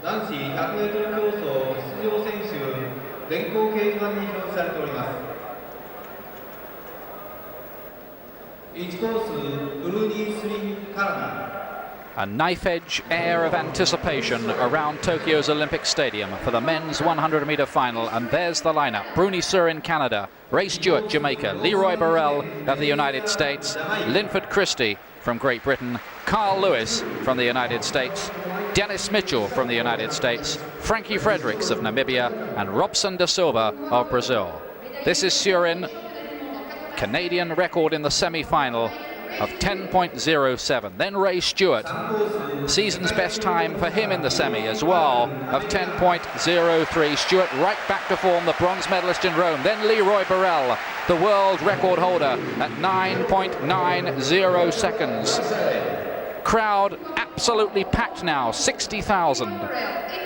男子 100m 競争出場選手電光掲示板に表示されております。1コースブルーニースリンカナダ。A knife-edge air of anticipation around Tokyo's Olympic Stadium for the men's 100-meter final, and there's the lineup. B.SURIN, Canada, R.STEWART, Jamaica, L.BURRELL of the United States, Linford Christie from Great Britain, C.LEWIS from the United States, Dennis Mitchell from the United States, Frankie Fredericks of Namibia, and Robson da Silva of Brazil. This is Surin, Canadian record in the semi-final of 10.07. Then Ray Stewart, season's best time for him in the semi as well, of 10.03. Stewart right back to form, the bronze medalist in Rome. Then L.BURRELL, the world record holder, at 9.90 seconds. Crowd absolutely packed now, 60,000.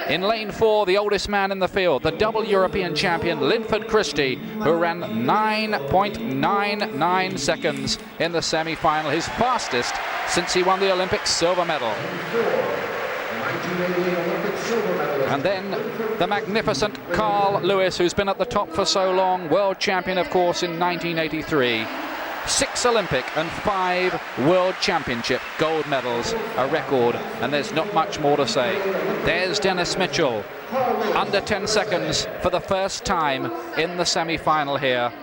In lane 4, the oldest man in the field, the double European champion Linford Christie, who ran 9.99 seconds in the semi-final, his fastest since he won the Olympic silver medal. And then the magnificent C.LEWIS, who's been at the top for so long, world champion, of course, in 1983. 6 Olympic and 5 World Championship gold medals, a record, and there's not much more to say. There's Dennis Mitchell, under 10 seconds for the first time in the semi-final here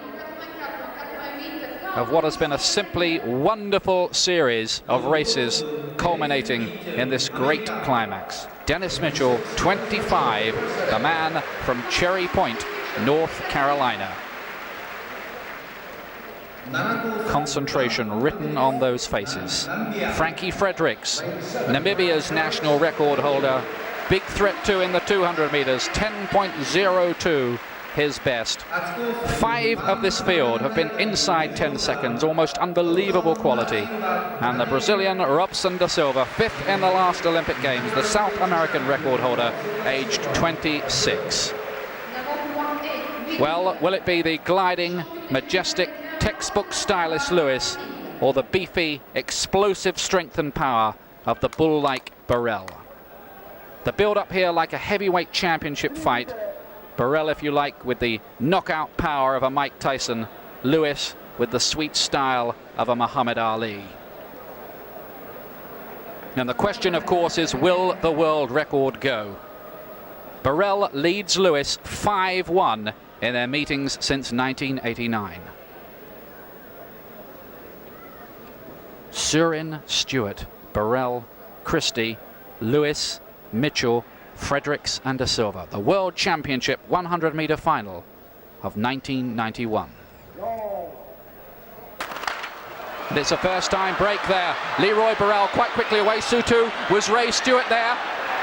of what has been a simply wonderful series of races culminating in this great climax. Dennis Mitchell, 25, the man from Cherry Point, North Carolina. Concentration written on those faces. Frankie Fredericks, Namibia's national record holder, big threat too in the 200 meters, 10.02 his best. 5 of this field have been inside 10 seconds, almost unbelievable quality. And the Brazilian Robson da Silva, 5th in the last Olympic Games, the South American record holder, aged 26. Well, will it be the gliding, majestic, textbook stylish Lewis, or the beefy, explosive strength and power of the bull-like Burrell? The build-up here like a heavyweight championship fight. Burrell, if you like, with the knockout power of a Mike Tyson. Lewis with the sweet style of a Muhammad Ali. And the question, of course, is will the world record go? Burrell leads Lewis 5-1 in their meetings since 1989. Surin, Stewart, Burrell, Christie, Lewis, Mitchell, Fredericks and da Silva. The World Championship 100-meter final of 1991. And it's a first-time break there. L.BURRELL quite quickly away. Sutu was Ray Stewart there.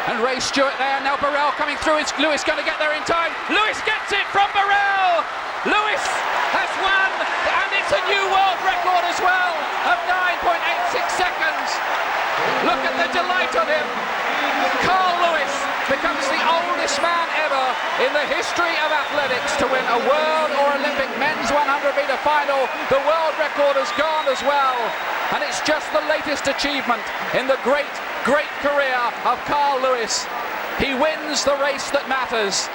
And Ray Stewart there. Now Burrell coming through. Is Lewis going to get there in time? Lewis gets it from Burrell! Lewis has won, and it's a new world record as well of 9.86 seconds. Look at the delight on him. C.LEWIS becomes the oldest man ever in the history of athletics to win a world or Olympic men's 100-meter final. The world record has gone as well, and it's just the latest achievement in the great career of C.LEWIS. He wins the race that matters.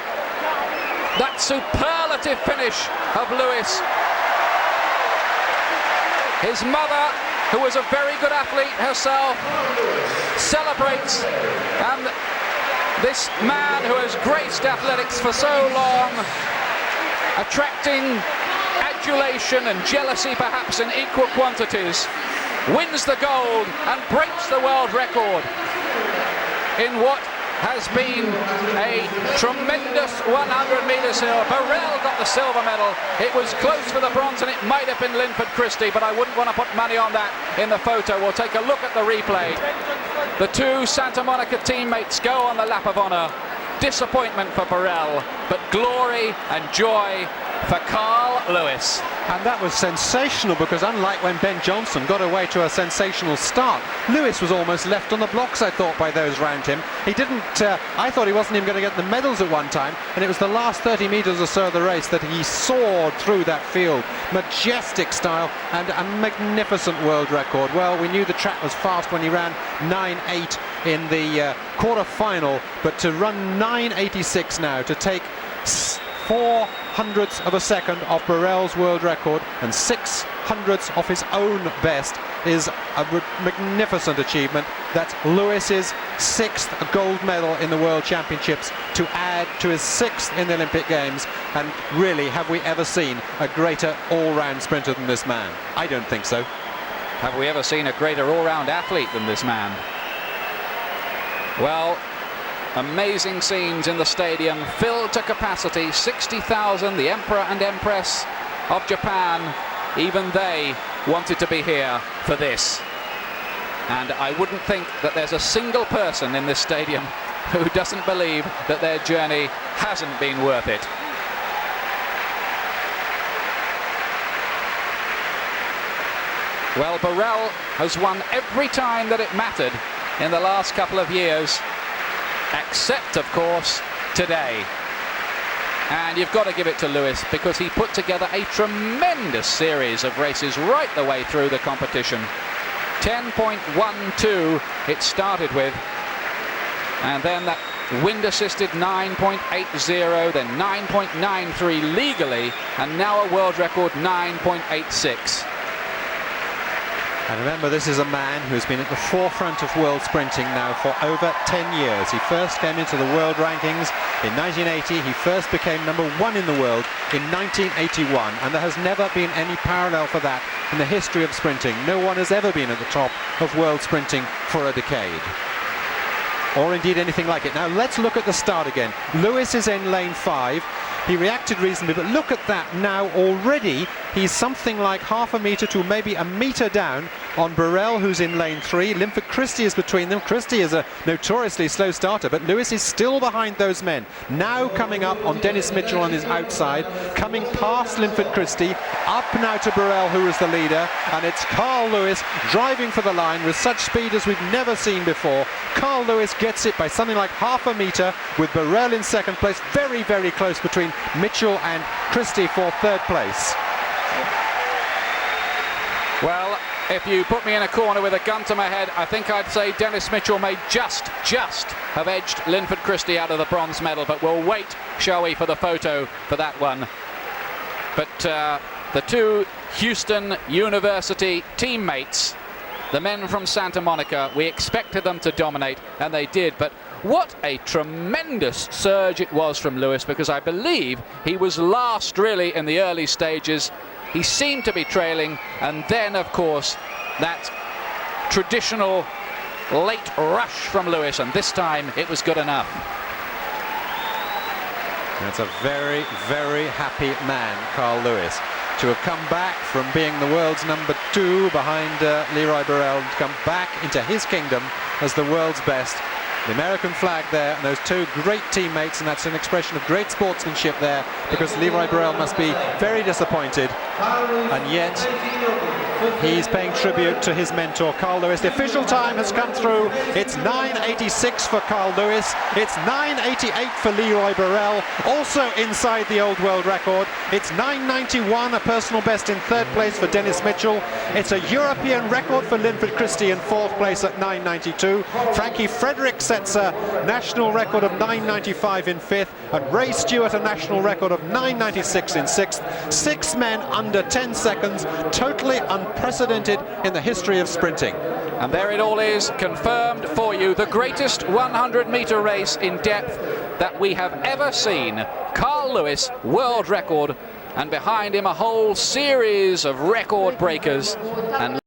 That superlative finish of Lewis. His mother, who was a very good athlete herself, celebrates, and this man who has graced athletics for so long, attracting adulation and jealousy perhaps in equal quantities, wins the gold and breaks the world record in what has been a tremendous 100 metres hill. Burrell got the silver medal. It was close for the bronze, and it might have been Linford Christie, but I wouldn't want to put money on that in the photo. We'll take a look at the replay. The 2 Santa Monica teammates go on the lap of honour. Disappointment for Burrell, but glory and joy for Carl-Lewis. And that was sensational, because unlike when Ben Johnson got away to a sensational start, Lewis was almost left on the blocks, I thought, by those around him. He didn't, I thought he wasn't even going to get the medals at one time, and it was the last 30 metres or so of the race that he soared through that field. Majestic style and a magnificent world record. Well, we knew the track was fast when he ran 9.8 in the quarter-final, but to run 9.86 now, to take 4/100ths of a second off Burrell's world record and 6/100ths off his own best is a magnificent achievement. That's Lewis's 6th gold medal in the World Championships, to add to his 6th in the Olympic Games. And really, have we ever seen a greater all-round sprinter than this man? I don't think so. Have we ever seen a greater all-round athlete than this man? Well, amazing scenes in the stadium, filled to capacity, 60,000, the Emperor and Empress of Japan, even they wanted to be here for this. And I wouldn't think that there's a single person in this stadium who doesn't believe that their journey hasn't been worth it. Well, Burrell has won every time that it mattered in the last couple of years, except, of course, today. And you've got to give it to Lewis, because he put together a tremendous series of races right the way through the competition. 10.12 it started with, and then that wind-assisted 9.80, then 9.93 legally, and now a world record 9.86. And remember, this is a man who's been at the forefront of world sprinting now for over 10 years. He first came into the world rankings in 1980. He first became #1 in the world in 1981. And there has never been any parallel for that in the history of sprinting. No one has ever been at the top of world sprinting for a decade, or indeed anything like it. Now let's look at the start again. Lewis is in lane 5. He reacted reasonably, but look at that now. Already he's something like half a metre to maybe a metre down on Burrell, who's in lane 3. Linford Christie is between them. Christie is a notoriously slow starter, but Lewis is still behind those men. Now coming up on Dennis Mitchell on his outside, coming past Linford Christie, up now to Burrell, who is the leader, and it's Carl-Lewis driving for the line with such speed as we've never seen before. Carl-Lewis gets it by something like half a metre, with Burrell in second place, very, very close between Mitchell and Christie for third place. Well, if you put me in a corner with a gun to my head, I think I'd say Dennis Mitchell may just have edged Linford Christie out of the bronze medal, but we'll wait, shall we, for the photo for that one. But the two Houston University teammates, the men from Santa Monica, we expected them to dominate, and they did. But what a tremendous surge it was from Lewis, because I believe he was last really in the early stages. He seemed to be trailing, and then, of course, that traditional late rush from Lewis, and this time it was good enough. That's a very, very happy man, Carl-Lewis, to have come back from being the world's #2 behind Leroy Burrell, to come back into his kingdom as the world's best. The American flag there, and those two great teammates, and that's an expression of great sportsmanship there, because Leroy Burrell must be very disappointed, and yet he's paying tribute to his mentor, Carl-Lewis. The official time has come through. It's 9.86 for Carl-Lewis. It's 9.88 for Leroy Burrell, also inside the old world record. It's 9.91, a personal best in third place for Dennis Mitchell. It's a European record for Linford Christie in fourth place at 9.92. Frankie Fredericks sets a national record of 9.95 in fifth, and Ray Stewart a national record of 9.96 in sixth. 6 men under 10 seconds, totally unprecedented in the history of sprinting. And there it all is, confirmed for you, the greatest 100-metre race in depth that we have ever seen. Carl-Lewis, world record, and behind him a whole series of record breakers. And